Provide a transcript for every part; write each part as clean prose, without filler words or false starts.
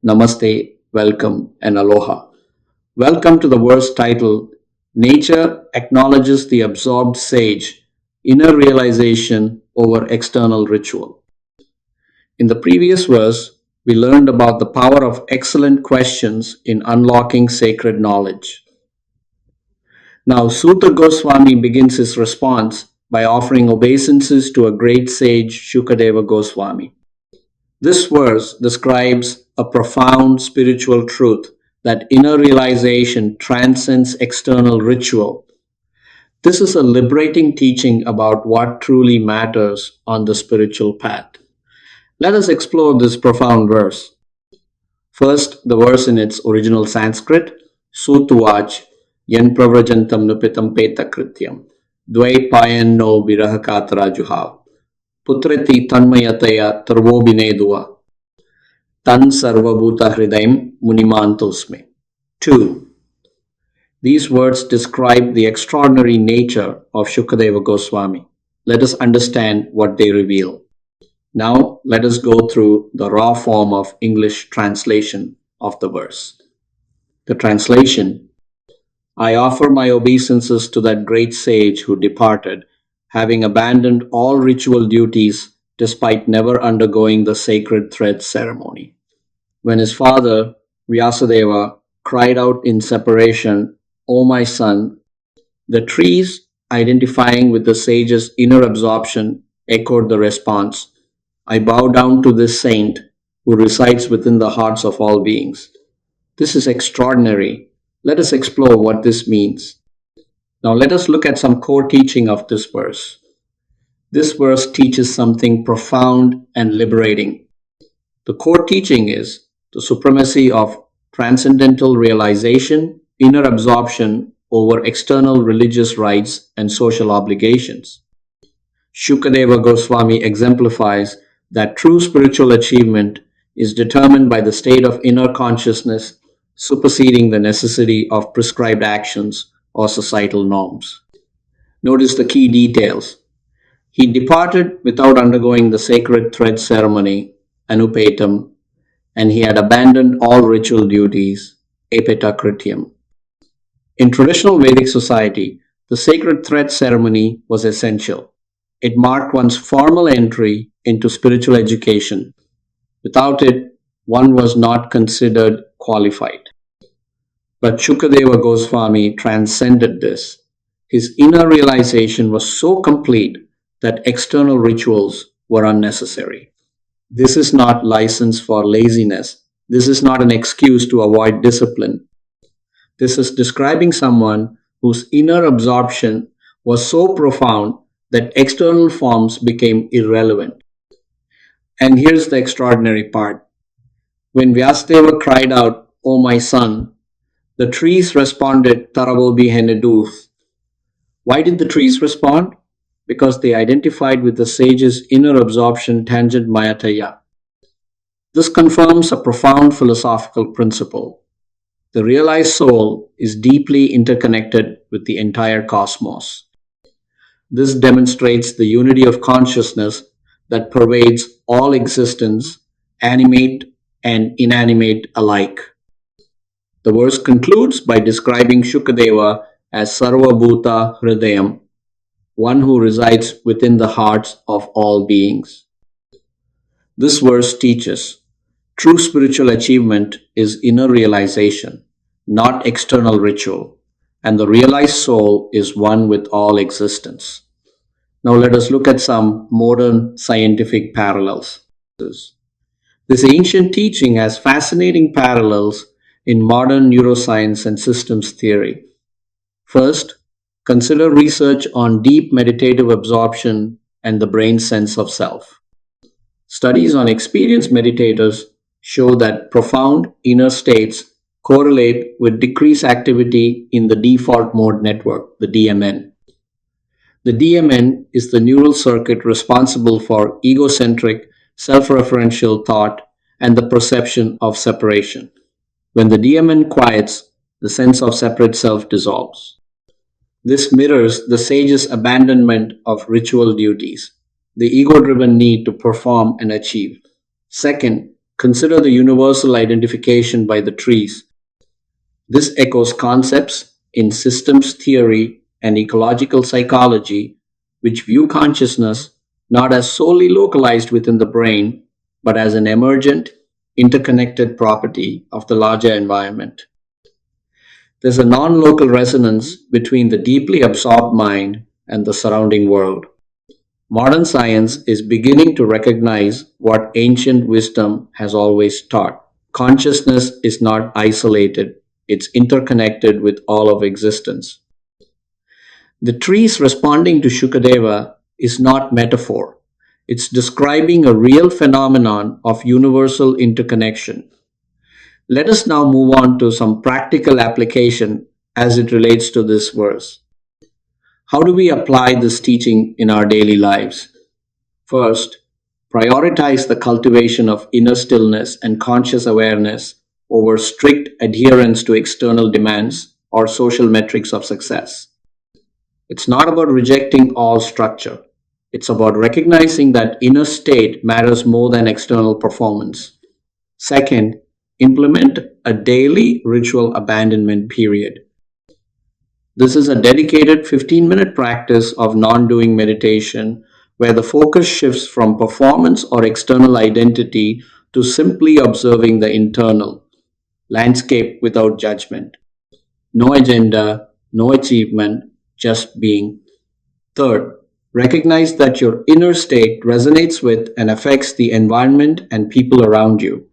Namaste, welcome, and aloha. Welcome to the verse titled Nature Acknowledges the Absorbed Sage, Inner Realization over External Ritual. In the previous verse, we learned about the power of excellent questions in unlocking sacred knowledge. Now, Suta Goswami begins his response by offering obeisances to a great sage, Shukadeva Goswami. This verse describes a profound spiritual truth that inner realization transcends external ritual. This is a liberating teaching about what truly matters on the spiritual path. Let us explore this profound verse. First, the verse in its original Sanskrit, Sutuvach, Yen Pravrajantam Nupitam Peta Krityam, Dvai Payanno Virahakatra Juhav, Putreti Tanmayataya Tarvobinedua, Tan Sarvabhuta Hridayam Munimantosme. 2. These words describe the extraordinary nature of Shukadeva Goswami. Let us understand what they reveal. Now, let us go through the raw form of English translation of the verse. The translation: I offer my obeisances to that great sage who departed, having abandoned all ritual duties despite never undergoing the sacred thread ceremony. When his father, Vyasadeva, cried out in separation, "O my son," the trees, identifying with the sage's inner absorption, echoed the response, "I bow down to this saint who resides within the hearts of all beings." This is extraordinary. Let us explore what this means. Now let us look at some core teaching of this verse. This verse teaches something profound and liberating. The core teaching is the supremacy of transcendental realization, inner absorption over external religious rites and social obligations. Shukadeva Goswami exemplifies that true spiritual achievement is determined by the state of inner consciousness superseding the necessity of prescribed actions or societal norms. Notice the key details. He departed without undergoing the sacred thread ceremony, anupetam, and he had abandoned all ritual duties, epitakrityam. In traditional Vedic society, the sacred thread ceremony was essential. It marked one's formal entry into spiritual education. Without it, one was not considered qualified. But Shukadeva Goswami transcended this. His inner realization was so complete that external rituals were unnecessary. This is not license for laziness. This is not an excuse to avoid discipline. This is describing someone whose inner absorption was so profound that external forms became irrelevant. And here's the extraordinary part. When Vyasadeva cried out, "O my son," the trees responded, "Taravobi Heneduth." Why did the trees respond? Because they identified with the sage's inner absorption tangent mayataya. This confirms a profound philosophical principle. The realized soul is deeply interconnected with the entire cosmos. This demonstrates the unity of consciousness that pervades all existence, animate and inanimate alike. The verse concludes by describing Shukadeva as Sarvabhuta Hridayam, one who resides within the hearts of all beings. This verse teaches true spiritual achievement is inner realization, not external ritual, and the realized soul is one with all existence. Now let us look at some modern scientific parallels. This ancient teaching has fascinating parallels in modern neuroscience and systems theory. First, consider research on deep meditative absorption and the brain's sense of self. Studies on experienced meditators show that profound inner states correlate with decreased activity in the default mode network, the DMN. The DMN is the neural circuit responsible for egocentric, self-referential thought and the perception of separation. When the DMN quiets, the sense of separate self dissolves. This mirrors the sage's abandonment of ritual duties, the ego driven need to perform and achieve. Second, Consider the universal identification by the trees. This echoes concepts in systems theory and ecological psychology which view consciousness not as solely localized within the brain, but as an emergent, interconnected property of the larger environment. There's a non local resonance between the deeply absorbed mind and the surrounding world. Modern science is beginning to recognize what ancient wisdom has always taught. Consciousness is not isolated, it's interconnected with all of existence. The trees responding to Shukadeva is not metaphor. It's describing a real phenomenon of universal interconnection. Let us now move on to some practical application as it relates to this verse. How do we apply this teaching in our daily lives? First, prioritize the cultivation of inner stillness and conscious awareness over strict adherence to external demands or social metrics of success. It's not about rejecting all structure. It's about recognizing that inner state matters more than external performance. Second, implement a daily ritual abandonment period. This is a dedicated 15-minute practice of non-doing meditation where the focus shifts from performance or external identity to simply observing the internal landscape without judgment. No agenda, no achievement, just being. Third, recognize that your inner state resonates with and affects the environment and people around you.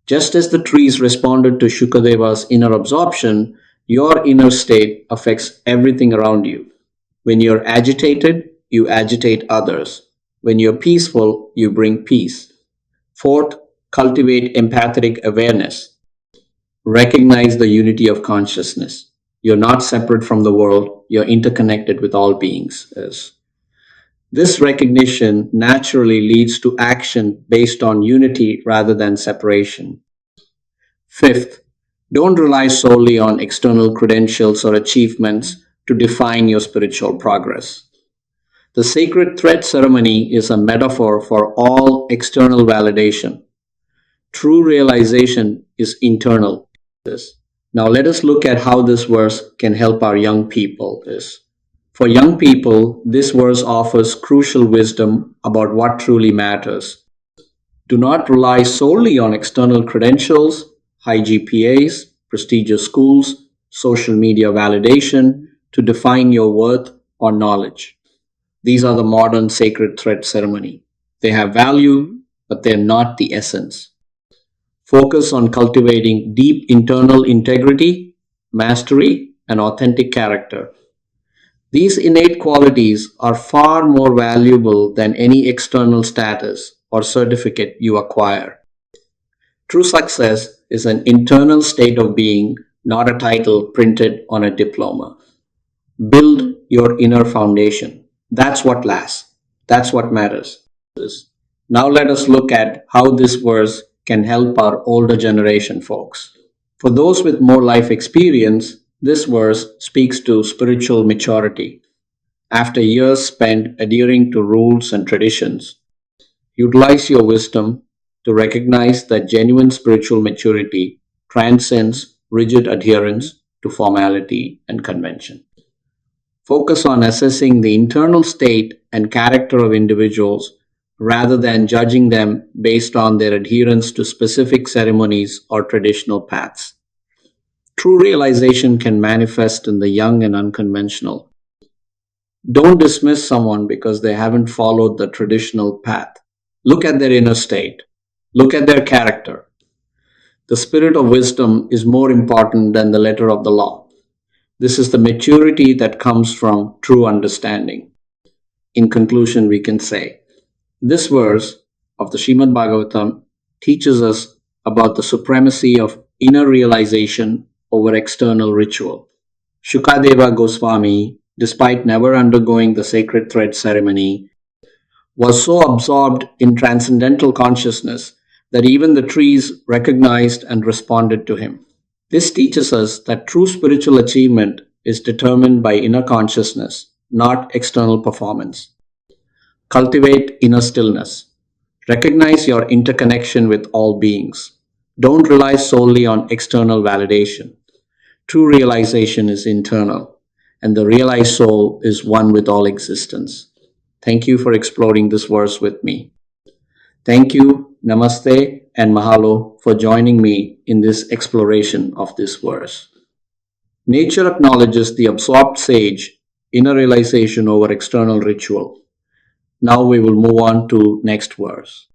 Just as the trees responded to Shukadeva's inner absorption, your inner state affects everything around you. When you're agitated, you agitate others. When you're peaceful, you bring peace. Fourth, cultivate empathetic awareness. Recognize the unity of consciousness. You're not separate from the world, you're interconnected with all beings. This recognition naturally leads to action based on unity rather than separation. Fifth, don't rely solely on external credentials or achievements to define your spiritual progress. The sacred thread ceremony is a metaphor for all external validation. True realization is internal. Now let us look at how this verse can help our young people. For young people, this verse offers crucial wisdom about what truly matters. Do not rely solely on external credentials, high GPAs, prestigious schools, social media validation to define your worth or knowledge. These are the modern sacred thread ceremony. They have value, but they're not the essence. Focus on cultivating deep internal integrity, mastery, and authentic character. These innate qualities are far more valuable than any external status or certificate you acquire. True success is an internal state of being, not a title printed on a diploma. Build your inner foundation. That's what lasts. That's what matters. Now let us look at how this verse can help our older generation folks. For those with more life experience, this verse speaks to spiritual maturity. After years spent adhering to rules and traditions, utilize your wisdom to recognize that genuine spiritual maturity transcends rigid adherence to formality and convention. Focus on assessing the internal state and character of individuals rather than judging them based on their adherence to specific ceremonies or traditional paths. True realization can manifest in the young and unconventional. Don't dismiss someone because they haven't followed the traditional path. Look at their inner state. Look at their character. The spirit of wisdom is more important than the letter of the law. This is the maturity that comes from true understanding. In conclusion, we can say, this verse of the Srimad Bhagavatam teaches us about the supremacy of inner realization over external ritual. Shukadeva Goswami, despite never undergoing the sacred thread ceremony, was so absorbed in transcendental consciousness that even the trees recognized and responded to him. This teaches us that true spiritual achievement is determined by inner consciousness, not external performance. Cultivate inner stillness. Recognize your interconnection with all beings. Don't rely solely on external validation. True realization is internal, and the realized soul is one with all existence. Thank you for exploring this verse with me. Thank you, Namaste, and Mahalo for joining me in this exploration of this verse. Nature acknowledges the absorbed sage, inner realization over external ritual. Now we will move on to next verse.